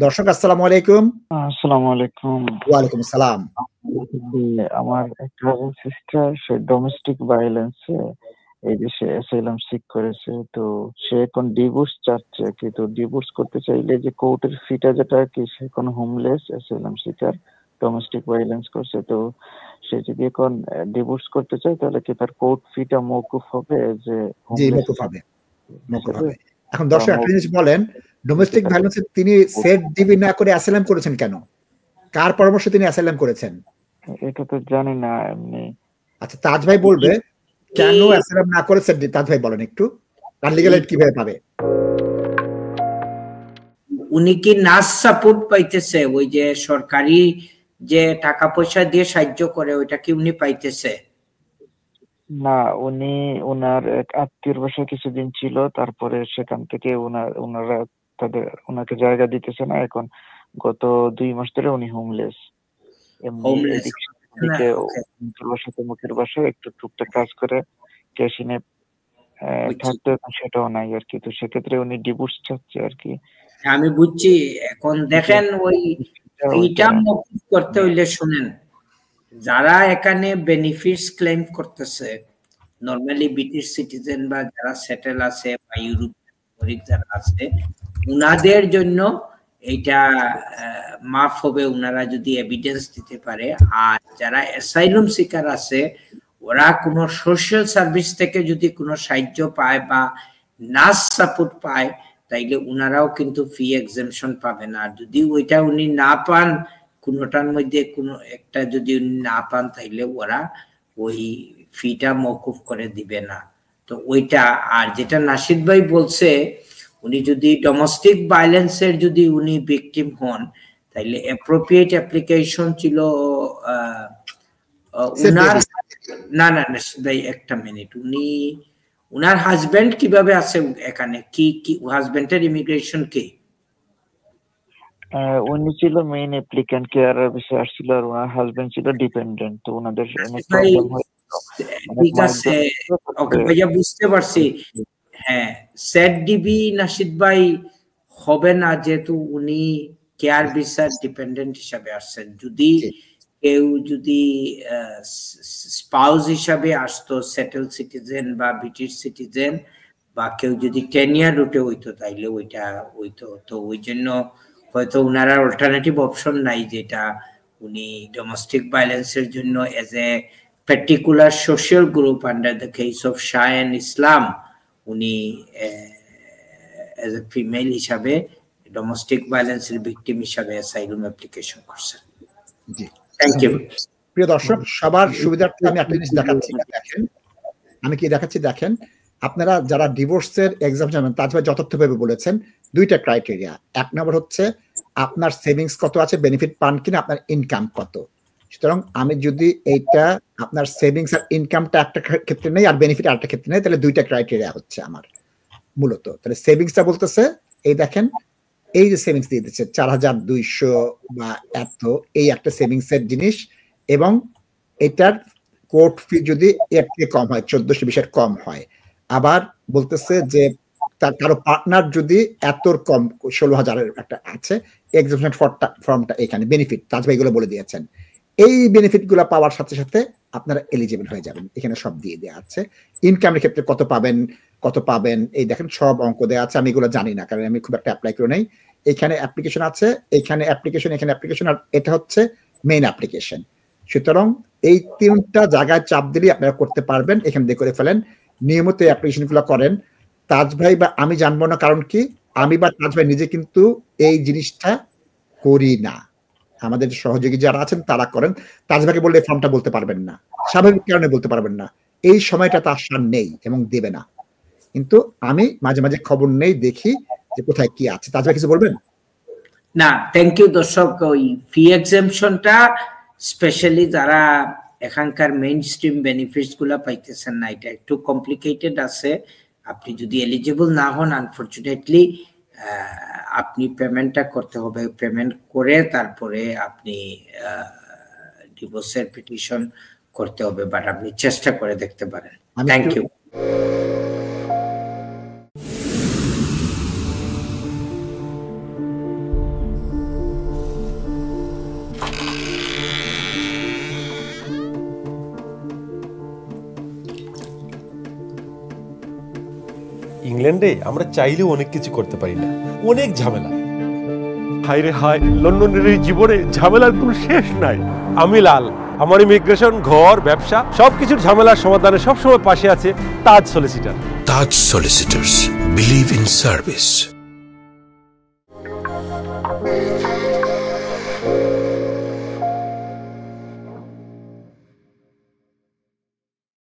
দর্শক আসসালামু আলাইকুম। আসসালামু আলাইকুম। ওয়ালাইকুম আসসালাম। আমার একটা সিস্টার, সে ডোমেস্টিক ভায়োলেন্সে এই দেশে অ্যাসাইলাম সিক করেছে। তো সে এখন ডিভোর্স চাচ্ছে আর কি। তো ডিভোর্স করতে চাইলে যে কোর্টের ফিটা যেটা আর কি, সে এখন homeless asylum seeker, domestic violence করছে। তো সে যদি এখন ডিভোর্স করতে চায় তাহলে কি তার কোর্ট ফিটা মওকুফ হবে? যে জি, হোমলেস মওকুফ হবে। মওকুফ হবে। এখন দর্শক একটা জিনিস বলেন, ডোমেস্টিক ভায়োলেন্সে তিনি সেট ডিবি না করে অ্যাসাইলাম করেছেন কেন? কার পরামর্শে তিনি অ্যাসাইলাম করেছেন? এটা তো জানি না এমনি। আচ্ছা, তাজ ভাই বলবে কেন অ্যাসাইলাম না করেছেন, তাজ ভাই বলেন একটু। আর লিগ্যাল এড কিভাবে পাবে? উনি কি নার্স সাপোর্ট পাইতেছে? ওই যে সরকারি যে টাকা পয়সা দিয়ে সাহায্য করে, ওইটা কি উনি পাইতেছে? না, উনি ওনার এক আত্মীয়র বাসায় কিছুদিন ছিল, তারপরে সেখান থেকে ওনারা ওনাকে জায়গা দিতেছে না। এখন গত 2 মাস ধরে উনি হোমলেস। মুখের বাসায় একটু টুকটাক কাজ করে ক্যাশিনে থাকতে, সেটাও নাই আর কি। তো সেক্ষেত্রে উনি ডিভোর্স চাচ্ছে আর কি। আমি বুঝছি। এখন দেখেন, ওই ফিটা মওকুফ করতে হইলে শুনেন, যারা এখানে বেনিফিটস ক্লেম করতেছে, নরমালি ব্রিটিশ সিটিজেন বা যারা সেটেল আছে বা ইউরোপিয়ান নাগরিক যারা আছে, উনাদের জন্য এইটা মাফ হবে উনারা যদি এভিডেন্স দিতে পারে। আর যারা অ্যাসাইলাম সিকার আছে, ওরা কোনো সোশ্যাল সার্ভিস থেকে যদি কোনো সাহায্য পায় বা নার্স সাপোর্ট পায়, তাইলে উনারাও কিন্তু ফি এক্সেমশন পাবে না। আর যদি ওইটা উনি না পান, কোনোটার মধ্যে কোনো একটা যদি উনি না পান, তাইলে ওরা ওই ফিটা মওকুফ করে দিবে না। তো ওইটা। আর যেটা নাশিদ ভাই বলছে, উনি যদি ডোমেস্টিক ভায়োলেন্সের যদি উনি ভিকটিম হন, তাইলে অ্যাপ্রোপ্রিয়েট অ্যাপ্লিকেশন ছিল উনার। না না নাশিদ ভাই, একটা মিনিট। উনার হাজবেন্ড কিভাবে আছে এখানে? কি হাজবেন্ডের ইমিগ্রেশন কি? উনি ছিল মেইন অ্যাপ্লিক্যান্ট, কেয়ারের বিষয়ে আসছিল, আর ওনার হাজবেন্ড ছিল ডিপেন্ডেন্ট। তো ওনাদের অনেক প্রবলেম হয়েছিল। ঠিক আছে, ওকে ভাইয়া, বুঝতে পারছি। হ্যাঁ, সেট ডিবি নাশিদ ভাই হবে না, যেহেতু উনি কেয়ার ভিসার ডিপেন্ডেন্ট হিসাবে আসছেন। যদি কেউ যদি স্পাউস হিসাবে আসতো, সেটেল সিটিজেন বা ব্রিটিশ সিটিজেন, বা কেউ যদি 10 ইয়ার রুটে হইতো, তাইলে ওইটা হইতো। তো ওই জন্য হয়তো উনার অল্টারনেটিভ অপশন নাই, যেটা উনি ডোমেস্টিক ভায়োলেন্সের জন্য as a particular social group under the case of Shayan Islam, উনি এজ এ ফিমেল হিসাবে ডোমেস্টিক ভায়োলেন্সের ভিকটিম হিসাবে অ্যাসাইলাম অ্যাপ্লিকেশন করছেন। জি, থ্যাংক ইউ। প্রিয় দর্শক, সবার সুবিধার্থে আমি একটা জিনিস দেখাচ্ছি। দেখেন আমি কি দেখাচ্ছি, দেখেন আপনারা যারা ডিভোর্সের এক্সাম যাবেন, তাজ ভাই যথার্থভাবে বলেছেন, দুইটা ক্রাইটেরিয়া। এক নম্বর হচ্ছে আপনার সেভিংস কত আছে, বেনিফিট পান কিনা, আপনার ইনকাম কত। সুতরাং আমি যদি এইটা আপনার সেভিংস আর ইনকামটা একটা ক্ষেত্রে নেই আর বেনিফিট আরেকটা ক্ষেত্রে নেই, তাহলে দুইটা ক্রাইটেরিয়া হচ্ছে আমার মূলত। তাহলে সেভিংসটা বলতেছে, এই দেখেন এই যে সেভিংস দিয়ে দিচ্ছে 4200 বা এত, এই একটা সেভিংস এর জিনিস, এবং এটার কোর্ট ফি যদি এর থেকে কম হয়, 1420 কম হয়। আবার বলতেছে যে তার কারো পার্টনার যদি এতর কম 16,000 একটা আছে, এক্সামশন ফর্মটা এখানে বেনিফিট তাজ ভাই এগুলো বলে দিয়েছেন। এই বেনিফিট গুলো পাওয়ার সাথে সাথে আপনারা এলিজিবল হয়ে যাবেন। এখানে সব দিয়ে দেওয়া আছে। ইনকামের ক্ষেত্রে কত পাবেন এই দেখেন সব অঙ্ক দেওয়া আছে। আমি এগুলো জানি না, কারণ আমি খুব একটা অ্যাপ্লাই করে নাই। এখানে অ্যাপ্লিকেশন আছে, এখানে অ্যাপ্লিকেশন, আর এটা হচ্ছে মেইন অ্যাপ্লিকেশন। সুতরাং এই তিনটা জায়গায় চাপ দিলে আপনারা করতে পারবেন। এখানে দিয়ে করে ফেলেন, নিয়মিত এই অ্যাপ্লিকেশনগুলো করেন। তাজ ভাই বা আমি জানবো না, কারণ কি আমি বা তাজ ভাই নিজে কিন্তু এই জিনিসটা করি না। আমাদের সহযোগী যারা আছেন তারা করেন। তাজ ভাইকে বললে ফর্মটা বলতে পারবেন না, স্বাভাবিক কারণে বলতে পারবেন না, এই সময়টা তার সার নেই এবং দেবে না। কিন্তু আমি মাঝে মাঝে খবর নেই, দেখি যে কোথায় কি আছে। তাজ ভাই কিছু বলবেন? না, থ্যাংক ইউ। দর্শক, ওই ফি এক্সেমশনটা স্পেশালি যারা এখানকার মেইন স্ট্রিম বেনিফিটস গুলা পাইতেছেন না, এটা একটু কমপ্লিকেটেড আছে। আপনি যদি এলিজিবল না হন, আনফরচুনেটলি আপনি পেমেন্টটা করতে হবে। পেমেন্ট করে তারপরে আপনি ডিভোর্সের পিটিশন করতে হবে, বাট আপনি চেষ্টা করে দেখতে পারেন। Thank you. ইংল্যান্ডে আমরা চাইলেও অনেক কিছু করতে পারি না, অনেক ঝামেলা। হায় রে হায়, লন্ডনের এই জীবনে ঝামেলার কোনো শেষ নাই। আমি লাল, আমার ইমিগ্রেশন, ঘর, ব্যবসা সবকিছুর ঝামেলার সমাধানে সবসময় পাশে আছে Taj solicitor. Taj solicitors, believe in service.